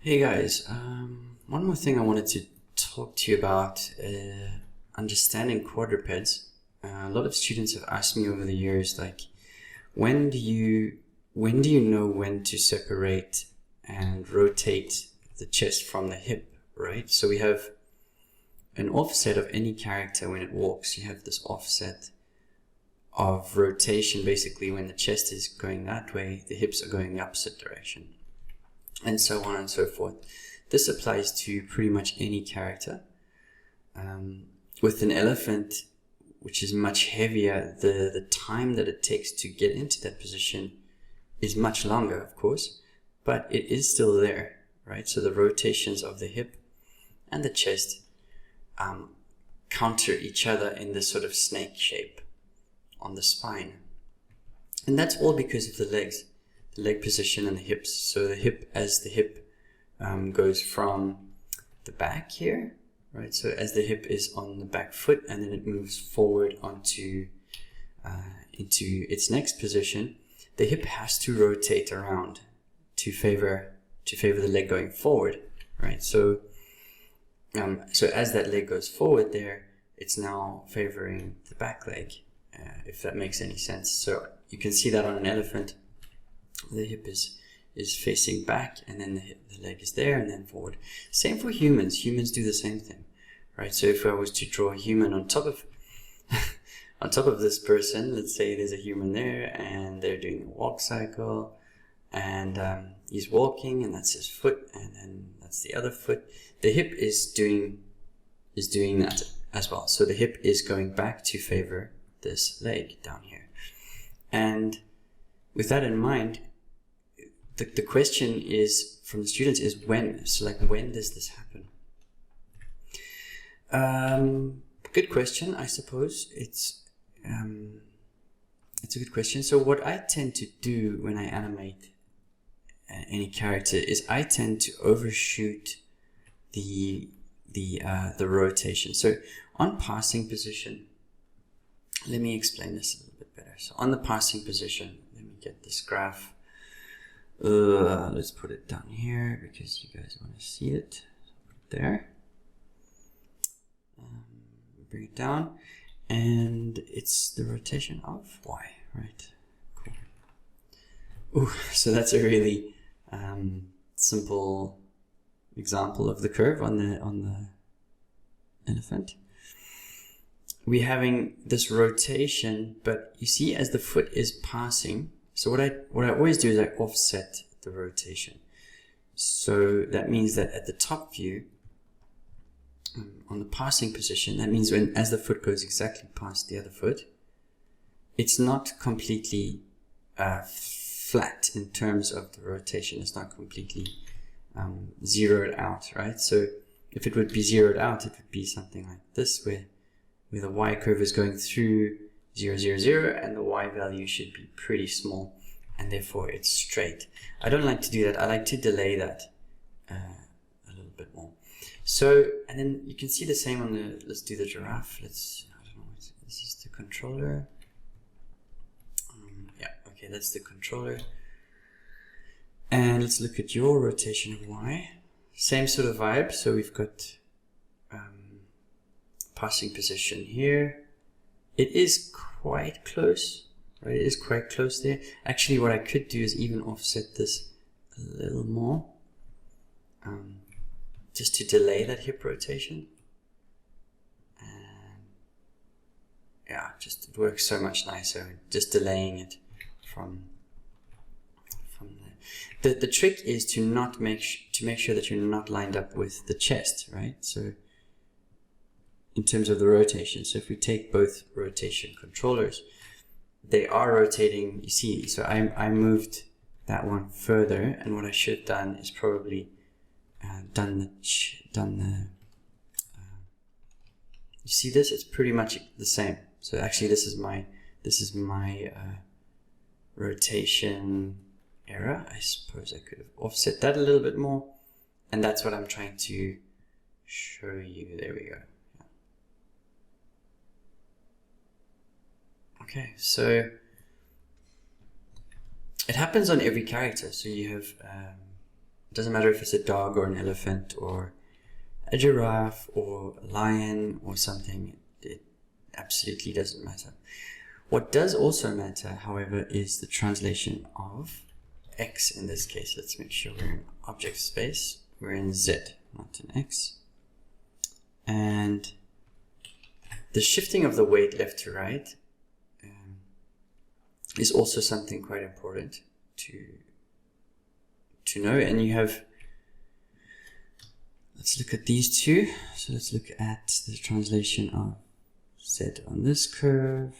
Hey guys, one more thing I wanted to talk to you about, understanding quadrupeds. A lot of students have asked me over the years, like, when do you know when to separate and rotate the chest from the hip, right? So we have an offset of any character when it walks. You have this offset of rotation, basically when the chest is going that way, the hips are going the opposite direction, and so on and so forth. This applies to pretty much any character. With an elephant, which is much heavier, the time that it takes to get into that position is much longer, of course, but it is still there, right? So the rotations of the hip and the chest counter each other in this sort of snake shape on the spine. And that's all because of the legs, the leg position and the hips. So the hip, as the hip goes from the back here, right? So as the hip is on the back foot and then it moves forward onto into its next position, the hip has to rotate around to favor the leg going forward, right? So so as that leg goes forward there, it's now favoring the back leg, if that makes any sense. So you can see that on an elephant, the hip is facing back, and then the leg is there and then forward. Same for humans. Humans do the same thing, right? So if I was to draw a human on top of on top of this person, let's say there's a human there and they're doing a walk cycle, and he's walking, and that's his foot, and then that's the other foot. The hip is doing that as well. So the hip is going back to favor this leg down here. And with that in mind, the question is from the students is when. So like, when does this happen? Good question, I suppose. It's a good question. So what I tend to do when I animate any character is I tend to overshoot the rotation. So on passing position, let me explain this a little bit better. So on the passing position, let me get this graph. Let's put it down here because you guys want to see it. So put it there. Bring it down, and it's the rotation of y, right? Cool. Ooh, so that's a really simple example of the curve on the elephant. We're having this rotation, but you see, as the foot is passing, so what I always do is I offset the rotation. So that means that at the top view, on the passing position, that means as the foot goes exactly past the other foot, it's not completely flat in terms of the rotation. It's not completely zeroed out, right? So if it would be zeroed out, it would be something like this, where the y curve is going through 0, 0, 0, and the y value should be pretty small, and therefore it's straight. I don't like to do that. I like to delay that a little bit more. So, and then you can see the same on the, let's do the giraffe. I don't know, this is the controller. Yeah, okay, that's the controller. And let's look at your rotation of y. Same sort of vibe. So we've got passing position here. It is quite close, right? It is quite close there. Actually, what I could do is even offset this a little more, just to delay that hip rotation. And yeah, just it works so much nicer, just delaying it from there. The trick is to not make sure that you're not lined up with the chest, right? So in terms of the rotation, so if we take both rotation controllers, they are rotating, you see. So I moved that one further, and what I should have done is probably you see this, it's pretty much the same. So actually this is my rotation error. I suppose I could have offset that a little bit more, and that's what I'm trying to show you. There we go. Yeah. Okay, so it happens on every character. So you have Doesn't matter if it's a dog or an elephant or a giraffe or a lion or something. It absolutely doesn't matter. What does also matter, however, is the translation of x in this case. Let's make sure we're in object space. We're in z, not in x. And the shifting of the weight left to right is also something quite important to know. And you have, let's look at these two. So let's look at the translation of z on this curve,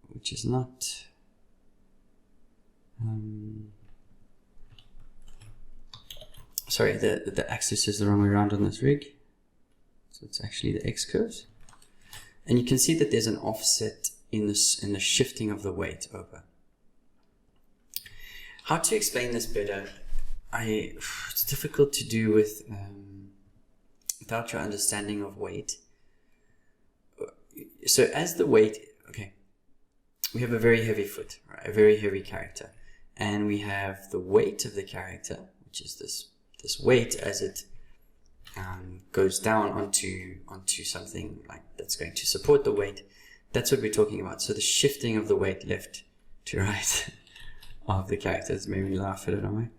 which is not sorry, the axis is the wrong way around on this rig. So it's actually the x curves. And you can see that there's an offset in the shifting of the weight over. How to explain this better? It's difficult to do with without your understanding of weight. So as the weight, okay, we have a very heavy foot, right? A very heavy character, and we have the weight of the character, which is this weight as it goes down onto something like that's going to support the weight. That's what we're talking about. So the shifting of the weight left to right of the characters made me laugh at it, don't I?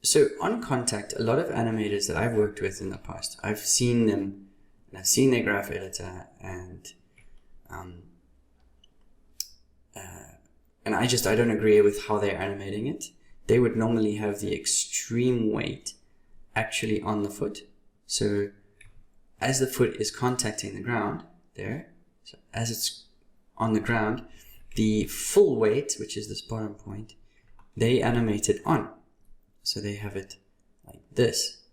So on contact, a lot of animators that I've worked with in the past, I've seen them, and I've seen their graph editor, and I don't agree with how they're animating it. They would normally have the extreme weight actually on the foot. So as the foot is contacting the ground there, so as it's on the ground, the full weight, which is this bottom point, they animate it on. So they have it like this,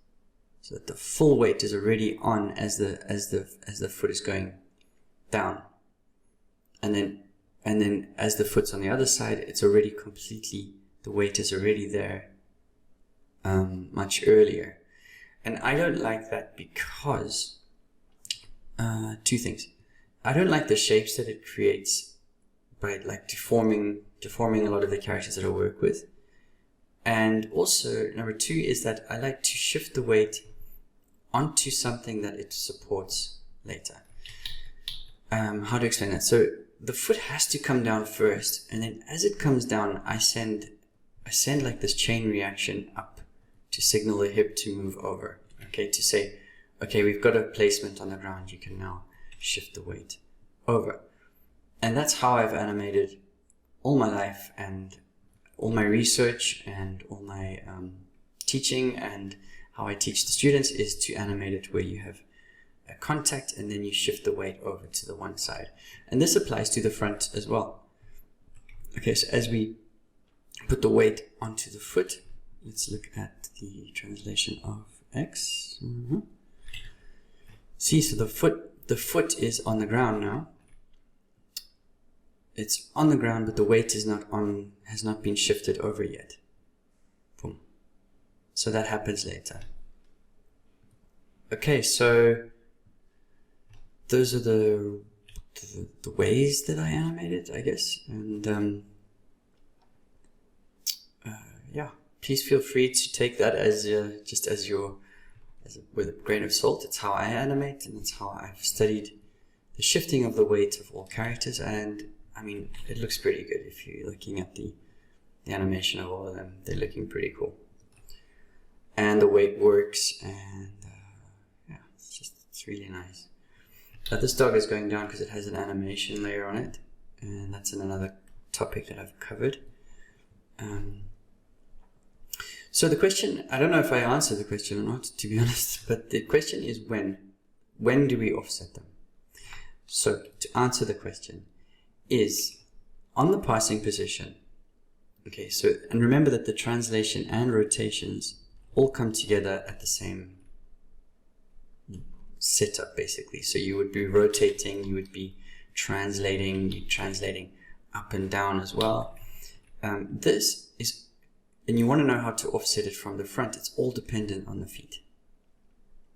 so that the full weight is already on as the foot is going down. And then as the foot's on the other side, it's already completely, the weight is already there much earlier. And I don't like that because two things. I don't like the shapes that it creates by like deforming a lot of the characters that I work with. And also, number two is that I like to shift the weight onto something that it supports later. How to explain that? So the foot has to come down first, and then as it comes down, I send like this chain reaction up to signal the hip to move over. Okay, to say, okay, we've got a placement on the ground, you can now shift the weight over. And that's how I've animated all my life, and all my research, and all my teaching, and how I teach the students is to animate it where you have a contact and then you shift the weight over to the one side. And this applies to the front as well. Okay, so as we put the weight onto the foot, let's look at the translation of X. See, so the foot is on the ground now. It's on the ground, but the weight is not on, has not been shifted over yet. Boom. So that happens later. Okay, so those are the ways that I animated, I guess. And yeah, please feel free to take that as just as with a grain of salt. It's how I animate, and it's how I've studied the shifting of the weight of all characters. And I mean, it looks pretty good if you're looking at the animation of all of them. They're looking pretty cool. And the weight works, and yeah, it's really nice. This dog is going down because it has an animation layer on it, and that's in another topic that I've covered. So the question, I don't know if I answered the question or not, to be honest, but the question is when. When do we offset them? So to answer the question is on the passing position. Okay, so, and remember that the translation and rotations all come together at the same setup, basically. So you would be rotating, you would be translating up and down as well. This is, and you want to know how to offset it from the front. It's all dependent on the feet.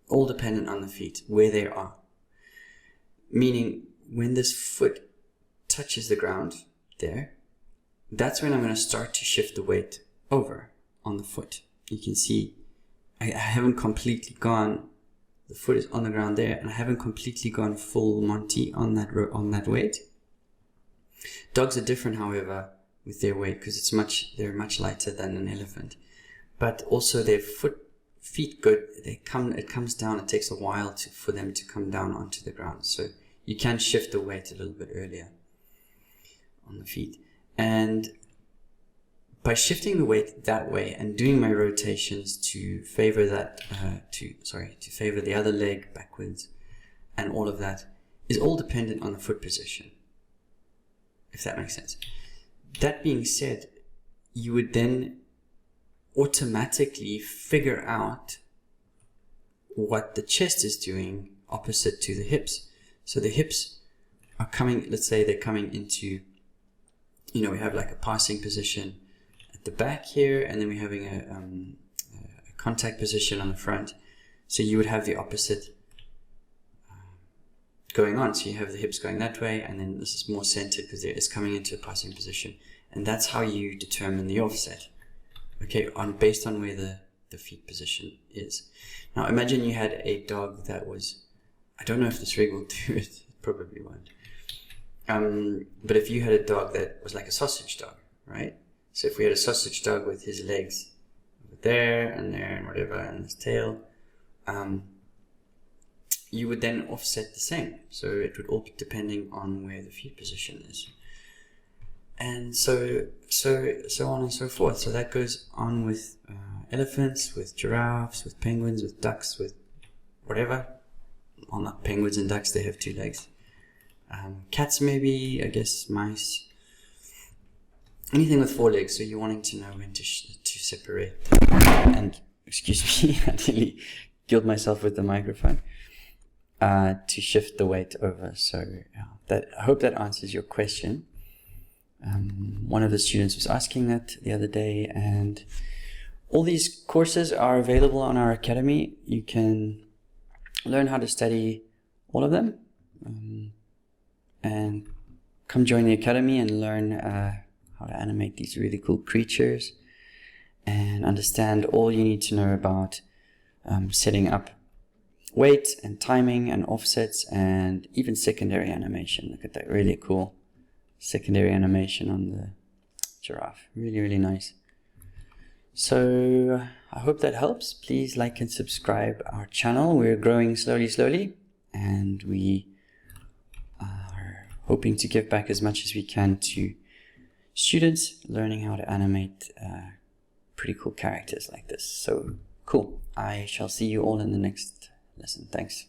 All dependent on the feet, where they are. Meaning, when this foot touches the ground there, that's when I'm going to start to shift the weight over on the foot. You can see I haven't completely gone, the foot is on the ground there, and I haven't completely gone full Monty on that weight. Dogs are different, however, with their weight, because they're much lighter than an elephant. But also their feet go, it comes down. It takes a while for them to come down onto the ground. So you can shift the weight a little bit earlier on the feet. And by shifting the weight that way and doing my rotations to favor that, to favor the other leg backwards, and all of that is all dependent on the foot position, if that makes sense. That being said, you would then automatically figure out what the chest is doing opposite to the hips. So the hips are coming, let's say they're coming into, we have like a passing position at the back here, and then we're having a contact position on the front. So you would have the opposite going on. So you have the hips going that way, and then this is more centered because it's coming into a passing position. And that's how you determine the offset. Okay, based on where the feet position is. Now imagine you had a dog that was, I don't know if this rig will do it, it probably won't. But if you had a dog that was like a sausage dog, right? So if we had a sausage dog with his legs there and whatever, and his tail, you would then offset the same. So it would all be depending on where the feet position is. And so on and so forth. So that goes on with elephants, with giraffes, with penguins, with ducks, with whatever. Well, not penguins and ducks, they have 2 legs. Cats maybe, I guess mice. Anything with 4 legs, so you're wanting to know when to separate. And, excuse me, I nearly killed myself with the microphone. To shift the weight over. So I hope that answers your question. One of the students was asking that the other day, and all these courses are available on our academy. You can learn how to study all of them, and come join the academy and learn how to animate these really cool creatures, and understand all you need to know about setting up weight and timing and offsets, and even secondary animation. Look at that, really cool secondary animation on the giraffe. Really, really nice. So I hope that helps. Please like and subscribe our channel. We're growing slowly, and we are hoping to give back as much as we can to students learning how to animate pretty cool characters like this. So cool. I shall see you all in the next lesson. Thanks.